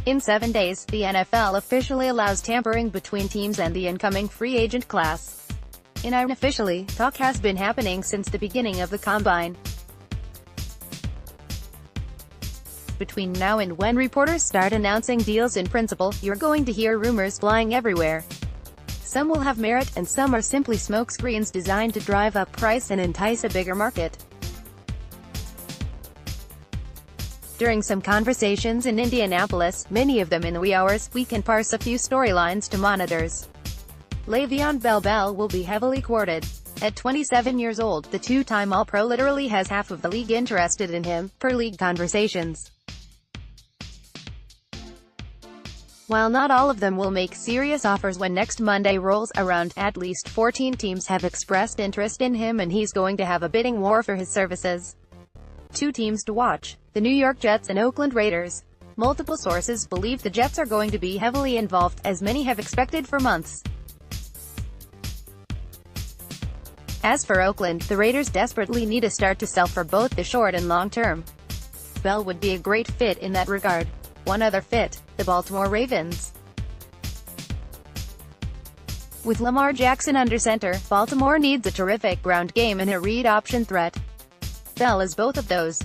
In 7 days, the NFL officially allows tampering between teams and the incoming free agent class. In Unofficially, talk has been happening since the beginning of the combine. Between now and when reporters start announcing deals in principle, you're going to hear rumors flying everywhere. Some will have merit, and some are simply smokescreens designed to drive up price and entice a bigger market. During some conversations in Indianapolis, many of them in the wee hours, we can parse a few storylines to monitors. Le'Veon Bell will be heavily courted. At 27 years old, the two-time All-Pro literally has half of the league interested in him, per league conversations. While not all of them will make serious offers when next Monday rolls around, at least 14 teams have expressed interest in him and he's going to have a bidding war for his services. 2 teams to watch: the New York Jets and Oakland Raiders. Multiple sources believe the Jets are going to be heavily involved, as many have expected for months. As for Oakland, the Raiders desperately need a start to sell for both the short and long term. Bell would be a great fit in that regard. One other fit: the Baltimore Ravens. With Lamar Jackson under center, Baltimore needs a terrific ground game and a read option threat. Bell is both of those.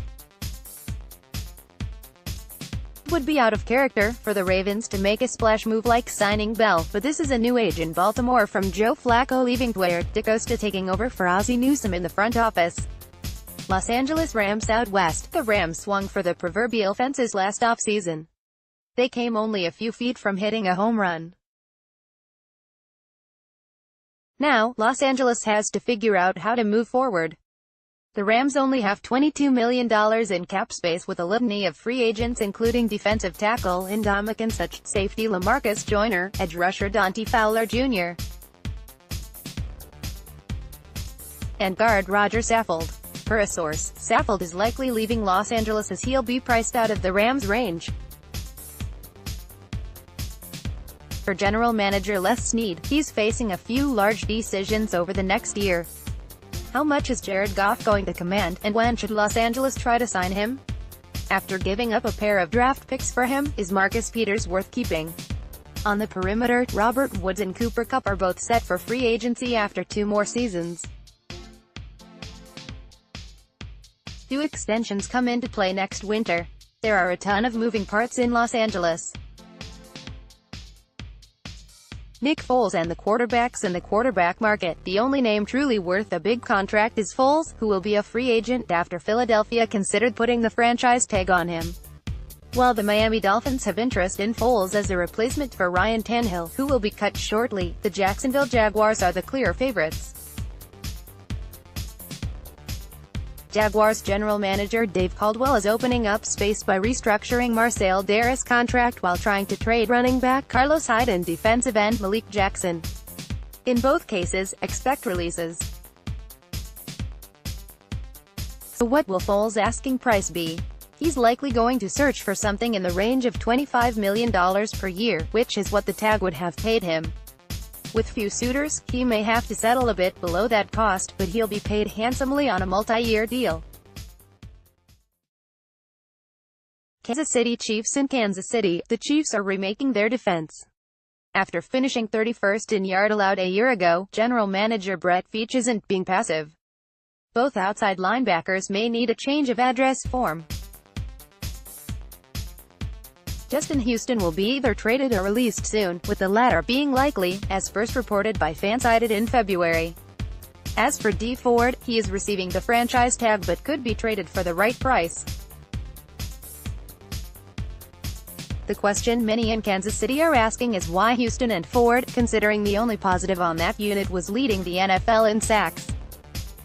It would be out of character for the Ravens to make a splash move like signing Bell, but this is a new age in Baltimore, from Joe Flacco leaving Dwyer DeCosta taking over for Ozzie Newsome in the front office. Los Angeles Rams out west. The Rams swung for the proverbial fences last offseason. They came only a few feet from hitting a home run. Now, Los Angeles has to figure out how to move forward. The Rams only have $22 million in cap space, with a litany of free agents including defensive tackle Ndamukong Suh, safety LaMarcus Joyner, edge rusher Dante Fowler Jr., and guard Roger Saffold. Per a source, Saffold is likely leaving Los Angeles as he'll be priced out of the Rams' range. For general manager Les Snead, he's facing a few large decisions over the next year. How much is Jared Goff going to command, and when should Los Angeles try to sign him? After giving up a pair of draft picks for him, is Marcus Peters worth keeping? On the perimeter, Robert Woods and Cooper Kupp are both set for free agency after 2 more seasons. 2 extensions come into play next winter. There are a ton of moving parts in Los Angeles. Nick Foles and the quarterbacks in the quarterback market. The only name truly worth a big contract is Foles, who will be a free agent after Philadelphia considered putting the franchise tag on him. While the Miami Dolphins have interest in Foles as a replacement for Ryan Tannehill, who will be cut shortly, the Jacksonville Jaguars are the clear favorites. Jaguars general manager Dave Caldwell is opening up space by restructuring Marcel Harris' contract while trying to trade running back Carlos Hyde and defensive end Malik Jackson. In both cases, expect releases. So what will Foles' asking price be? He's likely going to search for something in the range of $25 million per year, which is what the tag would have paid him. With few suitors, he may have to settle a bit below that cost, but he'll be paid handsomely on a multi-year deal. Kansas City Chiefs. In Kansas City, the Chiefs are remaking their defense. After finishing 31st in yard allowed a year ago, general manager Brett Veach isn't being passive. Both outside linebackers may need a change of address form. Justin Houston will be either traded or released soon, with the latter being likely, as first reported by Fansided in February. As for Dee Ford, he is receiving the franchise tag but could be traded for the right price. The question many in Kansas City are asking is why Houston and Ford, considering the only positive on that unit was leading the NFL in sacks.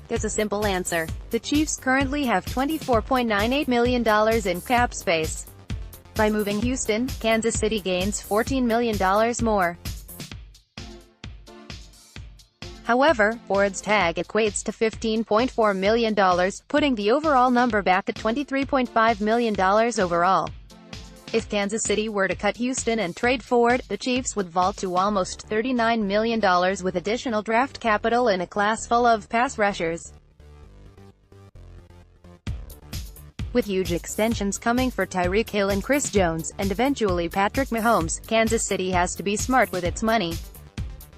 There's a simple answer. The Chiefs currently have $24.98 million in cap space. By moving Houston, Kansas City gains $14 million more. However, Ford's tag equates to $15.4 million, putting the overall number back at $23.5 million overall. If Kansas City were to cut Houston and trade Ford, the Chiefs would vault to almost $39 million with additional draft capital in a class full of pass rushers. With huge extensions coming for Tyreek Hill and Chris Jones, and eventually Patrick Mahomes, Kansas City has to be smart with its money.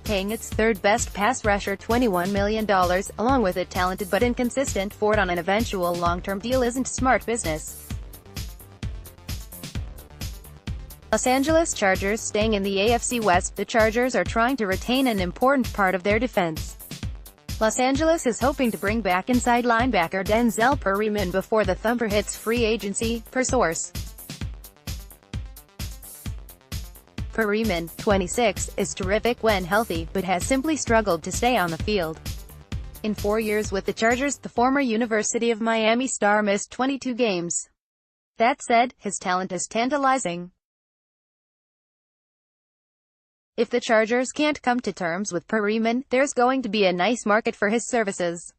Paying its third-best pass rusher $21 million, along with a talented but inconsistent Ford on an eventual long-term deal isn't smart business. Los Angeles Chargers. Staying in the AFC West, the Chargers are trying to retain an important part of their defense. Los Angeles is hoping to bring back inside linebacker Denzel Perryman before the Thumper hits free agency, per source. Perryman, 26, is terrific when healthy, but has simply struggled to stay on the field. In 4 years with the Chargers, the former University of Miami star missed 22 games. That said, his talent is tantalizing. If the Chargers can't come to terms with Perryman, there's going to be a nice market for his services.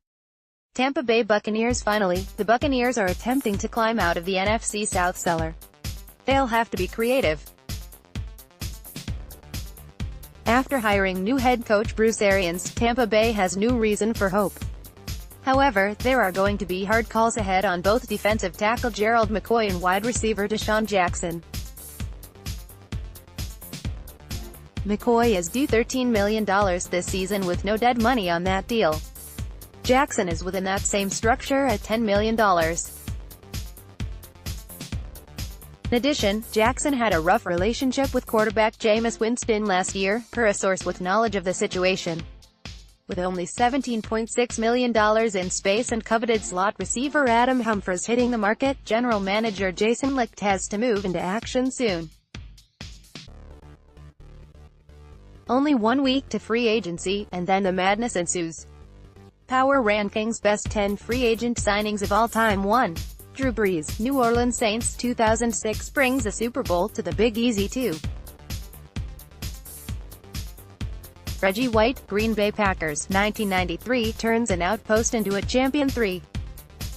Tampa Bay Buccaneers. Finally, the Buccaneers are attempting to climb out of the NFC South cellar. They'll have to be creative. After hiring new head coach Bruce Arians, Tampa Bay has new reason for hope. However, there are going to be hard calls ahead on both defensive tackle Gerald McCoy and wide receiver Deshaun Jackson. McCoy is due $13 million this season with no dead money on that deal. Jackson is within that same structure at $10 million. In addition, Jackson had a rough relationship with quarterback Jameis Winston last year, per a source with knowledge of the situation. With only $17.6 million in space and coveted slot receiver Adam Humphries hitting the market, general manager Jason Licht has to move into action soon. Only 1 week to free agency, and then the madness ensues. Power Rankings. Best 10 free agent signings of all time. 1. Drew Brees, New Orleans Saints. 2006 brings a Super Bowl to the Big Easy. 2. Reggie White, Green Bay Packers. 1993 turns an outpost into a champion. 3.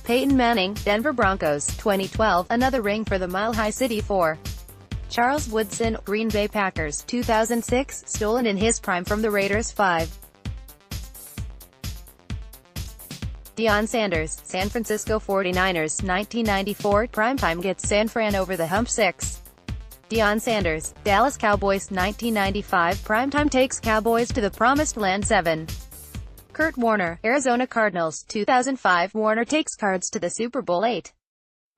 Peyton Manning, Denver Broncos. 2012 another ring for the Mile High City. 4. Charles Woodson, Green Bay Packers. 2006 stolen in his prime from the Raiders. 5. Deion Sanders, San Francisco 49ers. 1994 primetime gets San Fran over the hump. 6. Deion Sanders, Dallas Cowboys. 1995 primetime takes Cowboys to the promised land. 7. Kurt Warner, Arizona Cardinals. 2005 Warner takes Cards to the Super Bowl. 8.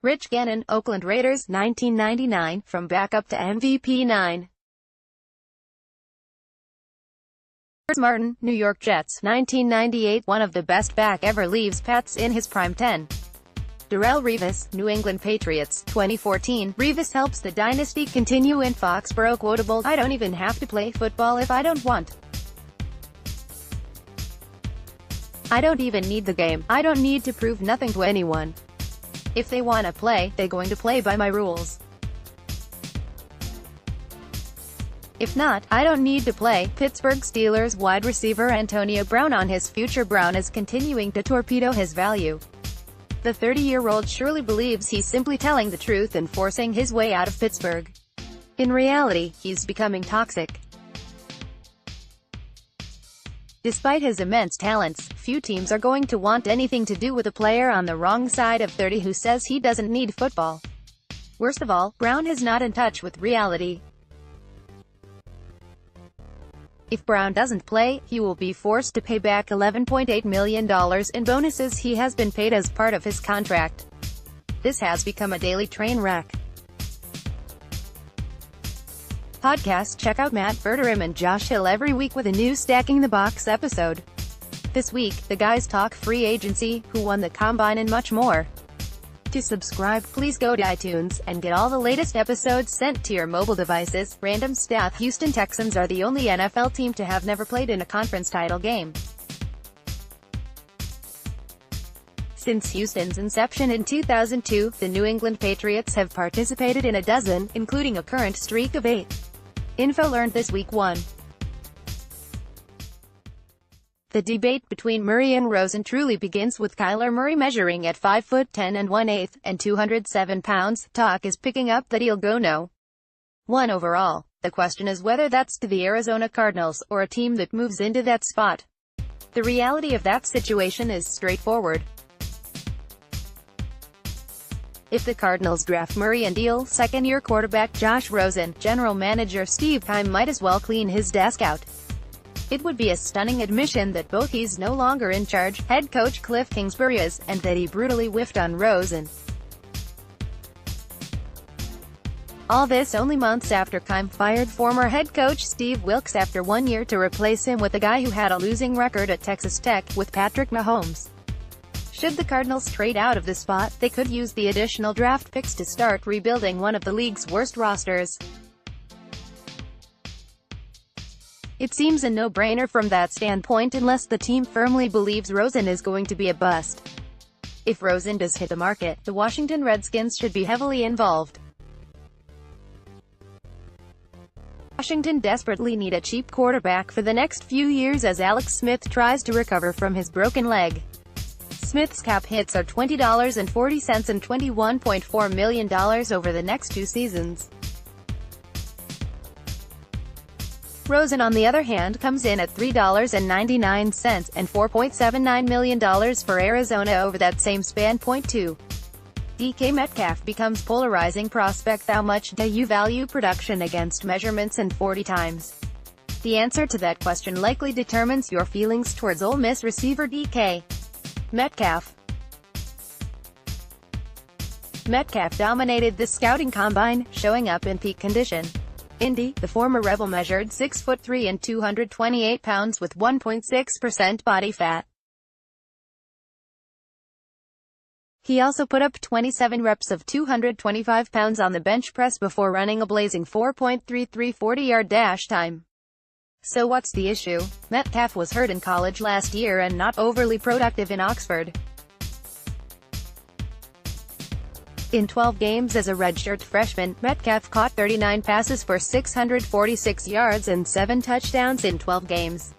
Rich Gannon, Oakland Raiders. 1999 from backup to MVP. 9. Chris Martin, New York Jets. 1998 one of the best back ever leaves Pats in his prime. 10. Darrelle Revis, New England Patriots. 2014 Revis helps the dynasty continue in Foxborough. Quotable: I don't even have to play football if I don't want. I don't even need the game. I don't need to prove nothing to anyone. If they wanna play, they're going to play by my rules. If not, I don't need to play. Pittsburgh Steelers wide receiver Antonio Brown. On his future, Brown is continuing to torpedo his value. The 30-year-old surely believes he's simply telling the truth and forcing his way out of Pittsburgh. In reality, he's becoming toxic. Despite his immense talents, few teams are going to want anything to do with a player on the wrong side of 30 who says he doesn't need football. Worst of all, Brown is not in touch with reality. If Brown doesn't play, he will be forced to pay back $11.8 million in bonuses he has been paid as part of his contract. This has become a daily train wreck. Podcast. Check out Matt Verderame and Josh Hill every week with a new Stacking the Box episode. This week, the guys talk free agency, who won the combine, and much more. To subscribe, please go to iTunes, and get all the latest episodes sent to your mobile devices. Random stat: Houston Texans are the only NFL team to have never played in a conference title game. Since Houston's inception in 2002, the New England Patriots have participated in a dozen, including a current streak of 8. Info learned this week. 1. The debate between Murray and Rosen truly begins with Kyler Murray measuring at 5'10" and 1/8", and 207 pounds. Talk is picking up that he'll go no. 1 overall. The question is whether that's to the Arizona Cardinals, or a team that moves into that spot. The reality of that situation is straightforward. If the Cardinals draft Murray and deal second-year quarterback Josh Rosen, general manager Steve Keim might as well clean his desk out. It would be a stunning admission that both he's no longer in charge, head coach Cliff Kingsbury is, and that he brutally whiffed on Rosen. All this only months after Keim fired former head coach Steve Wilkes after 1 year to replace him with a guy who had a losing record at Texas Tech, with Patrick Mahomes. Should the Cardinals trade out of the spot, they could use the additional draft picks to start rebuilding one of the league's worst rosters. It seems a no-brainer from that standpoint unless the team firmly believes Rosen is going to be a bust. If Rosen does hit the market, the Washington Redskins should be heavily involved. Washington desperately need a cheap quarterback for the next few years as Alex Smith tries to recover from his broken leg. Smith's cap hits are $20.40 and $21.4 million over the next 2 seasons. Rosen, on the other hand, comes in at $3.99 and $4.79 million for Arizona over that same span. Point 2. DK Metcalf becomes polarizing prospect. How much do you value production against measurements and 40 times? The answer to that question likely determines your feelings towards Ole Miss receiver DK Metcalf. Metcalf dominated the scouting combine, showing up in peak condition. Indy, the former Rebel measured 6'3" and 228 pounds with 1.6% body fat. He also put up 27 reps of 225 pounds on the bench press before running a blazing 4.33 40-yard dash time. So what's the issue? Metcalf was hurt in college last year and not overly productive in Oxford. In 12 games as a redshirt freshman, Metcalf caught 39 passes for 646 yards and 7 touchdowns in 12 games.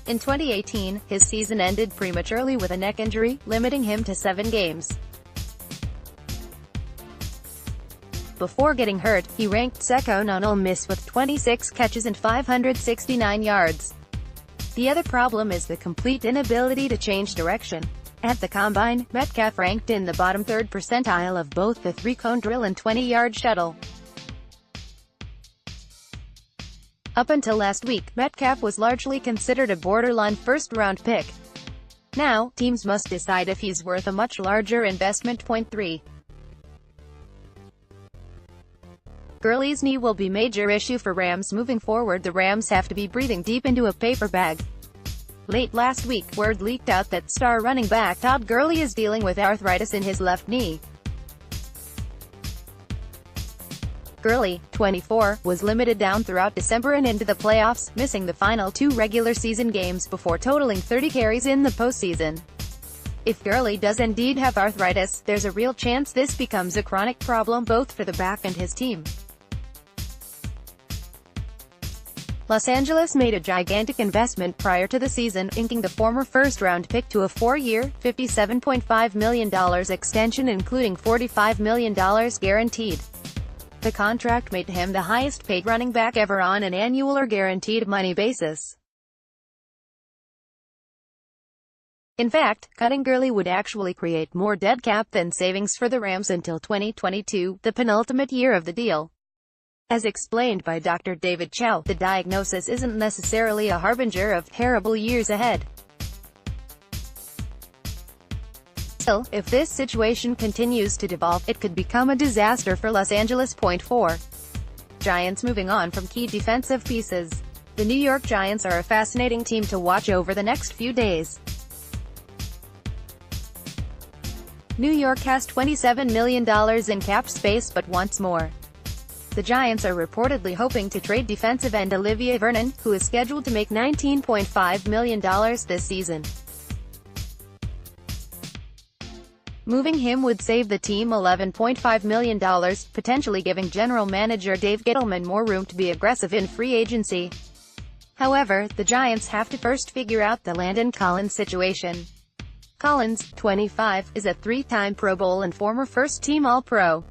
In 2018, his season ended prematurely with a neck injury, limiting him to 7 games. Before getting hurt, he ranked second on Ole Miss with 26 catches and 569 yards. The other problem is the complete inability to change direction. At the Combine, Metcalf ranked in the bottom 3rd percentile of both the 3-cone drill and 20-yard shuttle. Up until last week, Metcalf was largely considered a borderline first-round pick. Now, teams must decide if he's worth a much larger investment. Point 3. Gurley's knee will be a major issue for Rams moving forward. The Rams have to be breathing deep into a paper bag. Late last week, word leaked out that star running back Todd Gurley is dealing with arthritis in his left knee. Gurley, 24, was limited down throughout December and into the playoffs, missing the final 2 regular season games before totaling 30 carries in the postseason. If Gurley does indeed have arthritis, there's a real chance this becomes a chronic problem both for the back and his team. Los Angeles made a gigantic investment prior to the season, inking the former first-round pick to a 4-year, $57.5 million extension including $45 million guaranteed. The contract made him the highest-paid running back ever on an annual or guaranteed money basis. In fact, cutting Gurley would actually create more dead cap than savings for the Rams until 2022, the penultimate year of the deal. As explained by Dr. David Chow, the diagnosis isn't necessarily a harbinger of terrible years ahead. Still, if this situation continues to devolve, it could become a disaster for Los Angeles. Point 4. Giants moving on from key defensive pieces. The New York Giants are a fascinating team to watch over the next few days. New York has $27 million in cap space but wants more. The Giants are reportedly hoping to trade defensive end Olivier Vernon, who is scheduled to make $19.5 million this season. Moving him would save the team $11.5 million, potentially giving general manager Dave Gettleman more room to be aggressive in free agency. However, the Giants have to first figure out the Landon Collins situation. Collins, 25, is a 3-time Pro Bowl and former first-team All-Pro.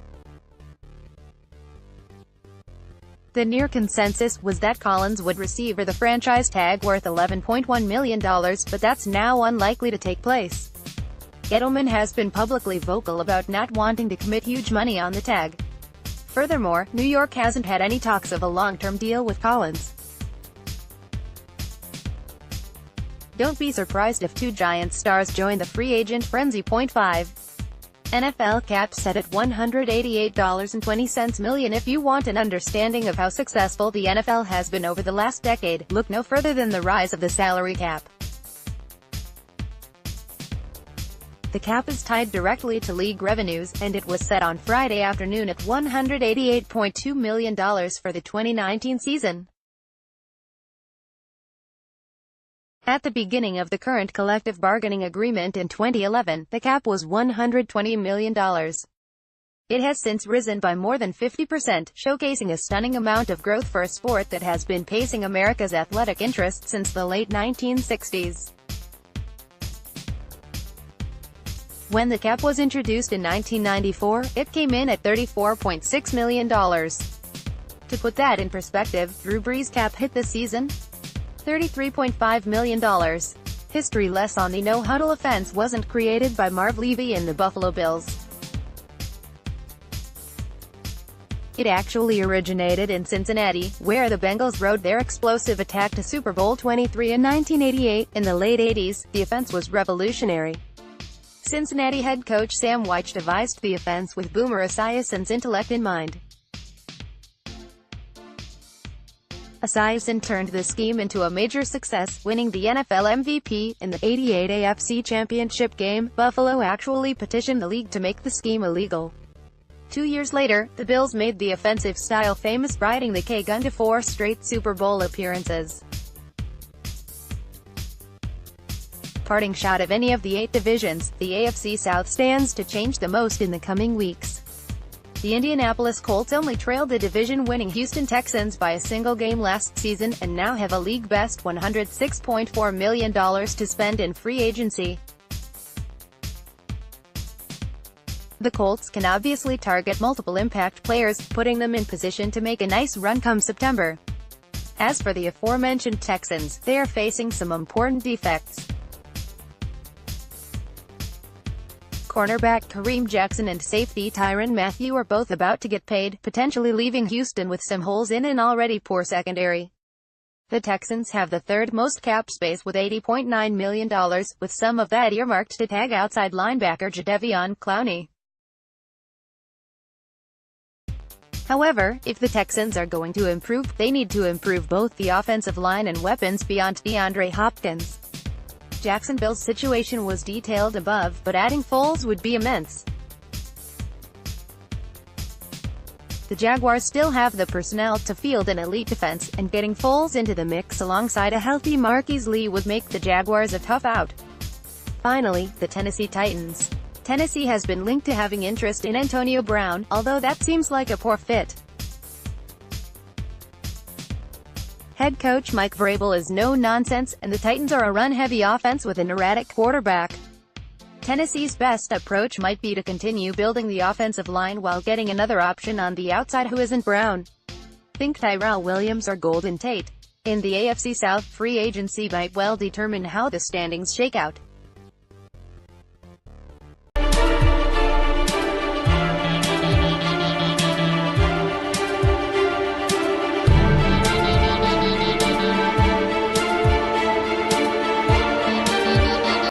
The near consensus was that Collins would receive the franchise tag worth $11.1 million, but that's now unlikely to take place. Gettleman has been publicly vocal about not wanting to commit huge money on the tag. Furthermore, New York hasn't had any talks of a long-term deal with Collins. Don't be surprised if two Giants stars join the free agent frenzy. 5. NFL cap set at $188.20 million. If you want an understanding of how successful the NFL has been over the last decade, look no further than the rise of the salary cap. The cap is tied directly to league revenues, and it was set on Friday afternoon at $188.2 million for the 2019 season. At the beginning of the current collective bargaining agreement in 2011, the cap was $120 million. It has since risen by more than 50%, showcasing a stunning amount of growth for a sport that has been pacing America's athletic interest since the late 1960s. When the cap was introduced in 1994, it came in at $34.6 million. To put that in perspective, Drew Brees' cap hit this season? $33.5 million. History lesson: the no-huddle offense wasn't created by Marv Levy and the Buffalo Bills. It actually originated in Cincinnati, where the Bengals rode their explosive attack to Super Bowl 23 in 1988. In the late 80s, the offense was revolutionary. Cincinnati head coach Sam Wyche devised the offense with Boomer Esiason's intellect in mind. Esiason turned the scheme into a major success, winning the NFL MVP. In the '88 AFC Championship game, Buffalo actually petitioned the league to make the scheme illegal. 2 years later, the Bills made the offensive style famous, riding the K-Gun to 4 straight Super Bowl appearances. Parting shot of any of the 8 divisions, the AFC South stands to change the most in the coming weeks. The Indianapolis Colts only trailed the division-winning Houston Texans by a single game last season, and now have a league-best $106.4 million to spend in free agency. The Colts can obviously target multiple impact players, putting them in position to make a nice run come September. As for the aforementioned Texans, they are facing some important defects. Cornerback Kareem Jackson and safety Tyrann Mathieu are both about to get paid, potentially leaving Houston with some holes in an already poor secondary. The Texans have the third most cap space with $80.9 million, with some of that earmarked to tag outside linebacker Jadeveon Clowney. However, if the Texans are going to improve, they need to improve both the offensive line and weapons beyond DeAndre Hopkins. Jacksonville's situation was detailed above, but adding Foles would be immense. The Jaguars still have the personnel to field an elite defense, and getting Foles into the mix alongside a healthy Marquise Lee would make the Jaguars a tough out. Finally, the Tennessee Titans. Tennessee has been linked to having interest in Antonio Brown, although that seems like a poor fit. Head coach Mike Vrabel is no-nonsense, and the Titans are a run-heavy offense with an erratic quarterback. Tennessee's best approach might be to continue building the offensive line while getting another option on the outside who isn't Brown. Think Tyrell Williams or Golden Tate. In the AFC South, free agency might well determine how the standings shake out.